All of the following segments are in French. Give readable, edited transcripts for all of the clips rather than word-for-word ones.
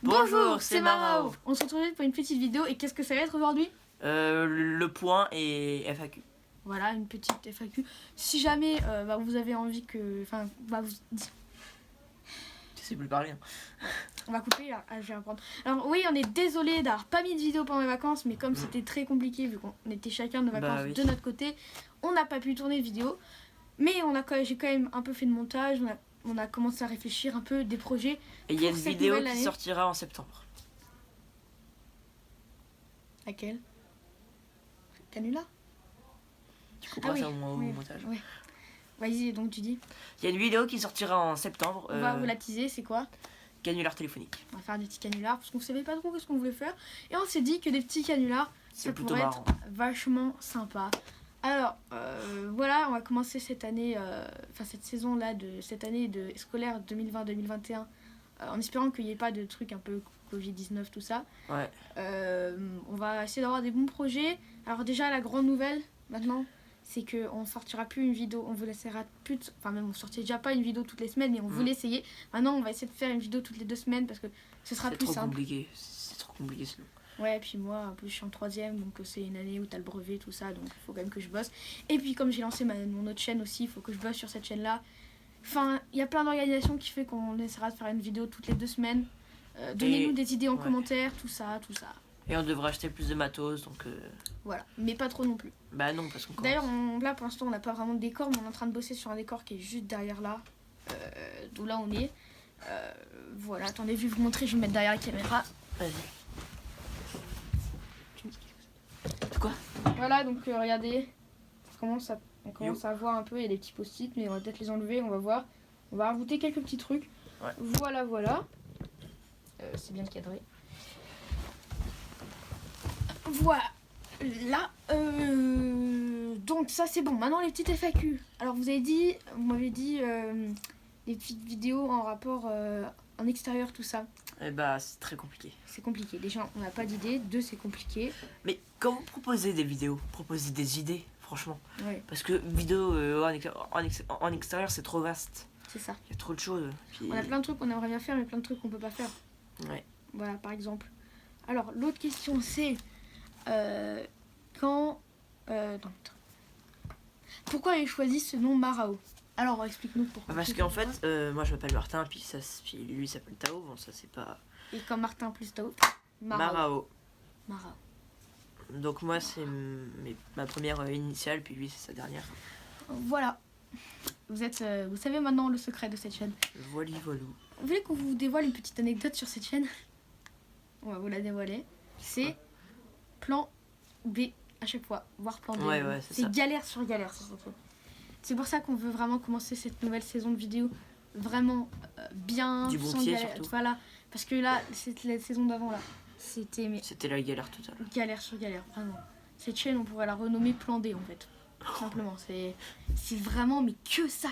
Bonjour, c'est Marao. On se retrouve pour une petite vidéo et qu'est-ce que ça va être aujourd'hui? Le point et FAQ. Voilà, une petite FAQ. Si jamais vous avez envie que... Enfin, Tu sais plus parler. Hein. On va couper, là. Je vais reprendre. Alors oui, on est désolé d'avoir pas mis de vidéo pendant les vacances, mais comme c'était très compliqué, vu qu'on était chacun de vacances de notre côté, on n'a pas pu tourner de vidéo. Mais j'ai quand même un peu fait de montage, on a commencé à réfléchir un peu des projets. Et il y a une vidéo qui sortira en septembre. Laquelle? Canular? Tu comprends ça au montage. Oui. Vas-y, donc tu dis. Il y a une vidéo qui sortira en septembre. On va vous la teaser, c'est quoi? Canular téléphonique. On va faire des petits canulars parce qu'on savait pas trop ce qu'on voulait faire. Et on s'est dit que des petits canulars, ça pourrait être vachement sympa. Alors, voilà, on va commencer cette année, cette saison-là, cette année scolaire 2020-2021, en espérant qu'il n'y ait pas de trucs un peu Covid-19, tout ça. Ouais. On va essayer d'avoir des bons projets. Alors déjà, la grande nouvelle, maintenant, c'est qu'on sortira plus une vidéo, on vous laissera plus... Même on sortait déjà pas une vidéo toutes les semaines, mais on voulait essayer. Maintenant, on va essayer de faire une vidéo toutes les 2 semaines, parce que ce sera plus simple. C'est trop compliqué sinon. Ouais, et puis moi, en plus, je suis en 3ème, donc c'est une année où t'as le brevet, tout ça, donc il faut quand même que je bosse. Et puis, comme j'ai lancé mon autre chaîne aussi, il faut que je bosse sur cette chaîne-là. Enfin, il y a plein d'organisations qui fait qu'on essaiera de faire une vidéo toutes les 2 semaines. Donnez-nous des idées en commentaire, tout ça. Et on devrait acheter plus de matos, donc... Voilà, mais pas trop non plus. Bah non, parce qu'on... D'ailleurs, là, pour l'instant, on n'a pas vraiment de décor, mais on est en train de bosser sur un décor qui est juste derrière là. D'où là, on est. Voilà, attendez, je vais vous montrer, je vais me mettre derrière la caméra. Vas-y. Quoi? Voilà, donc regardez, on commence à voir un peu, il y a des petits post-it, mais on va peut-être les enlever, on va voir. On va rajouter quelques petits trucs. Ouais. Voilà. C'est bien cadré. Voilà. Donc ça c'est bon. Maintenant les petites FAQ. Alors vous m'avez dit des petites vidéos en rapport en extérieur, tout ça. Eh bah c'est très compliqué. C'est compliqué. Déjà on n'a pas d'idée. 2 c'est compliqué. Mais quand vous proposez des vidéos, proposez des idées, franchement. Ouais. Parce que vidéo en extérieur c'est trop vaste. C'est ça. Il y a trop de choses. Puis... On a plein de trucs qu'on aimerait bien faire, mais plein de trucs qu'on peut pas faire. Ouais. Voilà, par exemple. Alors, l'autre question, c'est... Pourquoi avez choisi ce nom Marao? Alors, explique-nous pourquoi. Parce qu'en fait, moi je m'appelle Martin, puis lui il s'appelle Tao. Bon, ça c'est pas... Et comme Martin plus Tao, Marao. Marao. Donc moi c'est ma première initiale, puis lui c'est sa dernière. Voilà. Vous savez maintenant le secret de cette chaîne. Voilou. Vous voulez qu'on vous dévoile une petite anecdote sur cette chaîne? On va vous la dévoiler. C'est plan B à chaque fois, voire plan D. Ouais, c'est galère sur galère, c'est pour ça qu'on veut vraiment commencer cette nouvelle saison de vidéos vraiment bien, du bon sans pied galère. surtout. Voilà, parce que là, la saison d'avant là, c'était la galère totale. Galère sur galère, vraiment. Cette chaîne, on pourrait la renommer plan D en fait. Tout simplement, c'est vraiment mais que ça.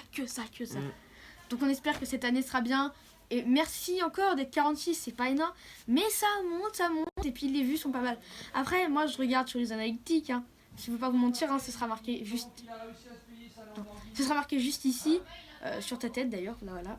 Donc on espère que cette année sera bien. Et merci encore d'être 46, c'est pas énorme, mais ça monte, et puis les vues sont pas mal. Après, moi je regarde sur les analytiques, hein. Je ne veux pas vous mentir, hein, ce sera marqué juste... Non. Ce sera marqué juste ici, sur ta tête d'ailleurs, là voilà,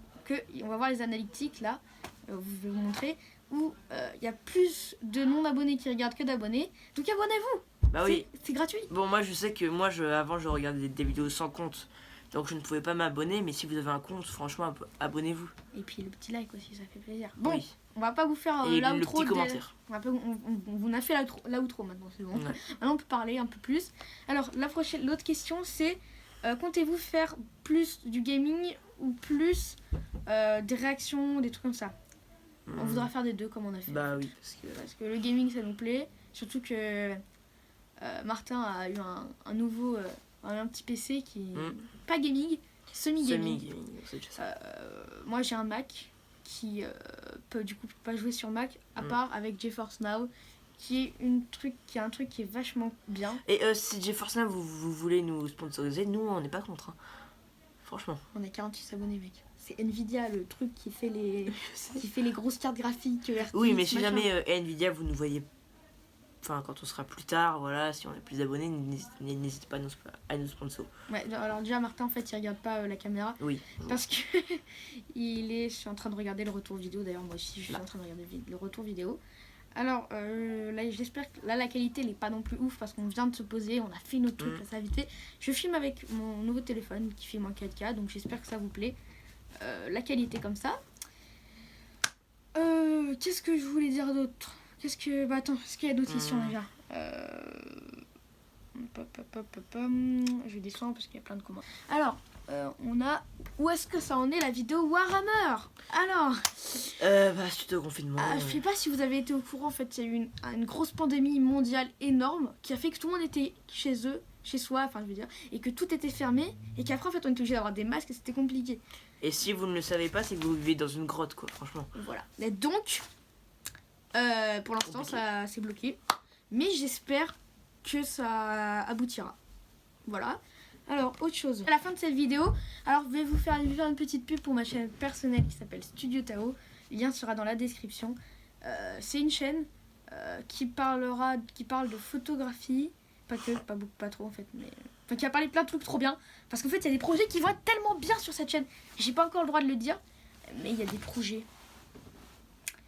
on va voir les analytiques là, je vais vous montrer, où il y a plus de non-abonnés qui regardent que d'abonnés, donc abonnez-vous. Bah oui. C'est gratuit. Bon, moi je sais que avant je regardais des vidéos sans compte. Donc je ne pouvais pas m'abonner, mais si vous avez un compte, franchement, abonnez-vous. Et puis le petit like aussi, ça fait plaisir. Bon, oui. On va pas vous faire et l'outro. Le petit commentaire. On a fait l'outro maintenant, c'est bon. Ouais. Maintenant on peut parler un peu plus. Alors l'autre question c'est, comptez-vous faire plus du gaming ou plus des réactions, des trucs comme ça? On voudra faire des deux comme on a fait. Bah oui. Parce que le gaming ça nous plaît. Surtout que Martin a eu un petit PC qui pas gaming, semi-gaming. Moi j'ai un Mac qui peut du coup pas jouer sur Mac à part avec GeForce Now qui est un truc qui est vachement bien. Et si GeForce Now vous voulez nous sponsoriser, nous on n'est pas contre. Hein. Franchement. On a 46 abonnés mec. C'est Nvidia le truc qui fait les grosses cartes graphiques RTX, oui mais si jamais Nvidia vous nous voyez quand on sera plus tard, voilà, si on a plus d'abonnés, n'hésitez pas à nous sponsor. Ouais, alors déjà Martin en fait il regarde pas la caméra. Oui. Parce que je suis en train de regarder le retour vidéo, d'ailleurs moi aussi je suis en train de regarder le retour vidéo. Alors là j'espère que là la qualité n'est pas non plus ouf parce qu'on vient de se poser, on a fait notre truc, ça vite fait. Je filme avec mon nouveau téléphone qui filme en 4K, donc j'espère que ça vous plaît. La qualité comme ça. Qu'est-ce que je voulais dire d'autre? Attends, est-ce qu'il y a d'autres questions déjà? Je descends parce qu'il y a plein de commentaires. Alors, on a... Où est-ce que ça en est la vidéo Warhammer? Alors... suite au confinement... je sais pas si vous avez été au courant, en fait, il y a eu une grosse pandémie mondiale énorme qui a fait que tout le monde était chez eux, chez soi, enfin je veux dire, et que tout était fermé, et qu'après, en fait, on était obligé d'avoir des masques et c'était compliqué. Et si vous ne le savez pas, c'est que vous vivez dans une grotte, quoi, franchement. Voilà. Et donc, pour l'instant, ça c'est bloqué. Mais j'espère que ça aboutira. Voilà. Alors, autre chose. À la fin de cette vidéo, alors je vais vous faire une petite pub pour ma chaîne personnelle qui s'appelle Studio Tao. Le lien sera dans la description. C'est une chaîne qui parle de photographie. Pas que, pas trop en fait, mais... Enfin, qui a parlé de plein de trucs trop bien. Parce qu'en fait, il y a des projets qui vont être tellement bien sur cette chaîne. J'ai pas encore le droit de le dire, mais il y a des projets.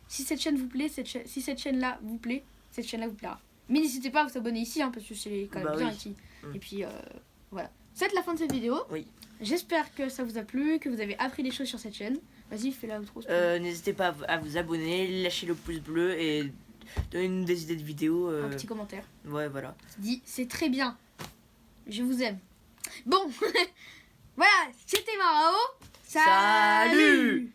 Si cette chaîne vous plaît, si cette chaîne-là vous plaît, cette chaîne-là vous plaira. Mais n'hésitez pas à vous abonner ici, hein, parce que c'est quand même bien ici. Et puis, voilà. C'est la fin de cette vidéo. Oui. J'espère que ça vous a plu, que vous avez appris des choses sur cette chaîne. Vas-y, fais la outro. N'hésitez pas à vous abonner, lâchez le pouce bleu et donnez-nous des idées de vidéos. Un petit commentaire. Ouais, voilà. Dis, c'est très bien. Je vous aime. Bon, voilà, c'était Marao. Salut.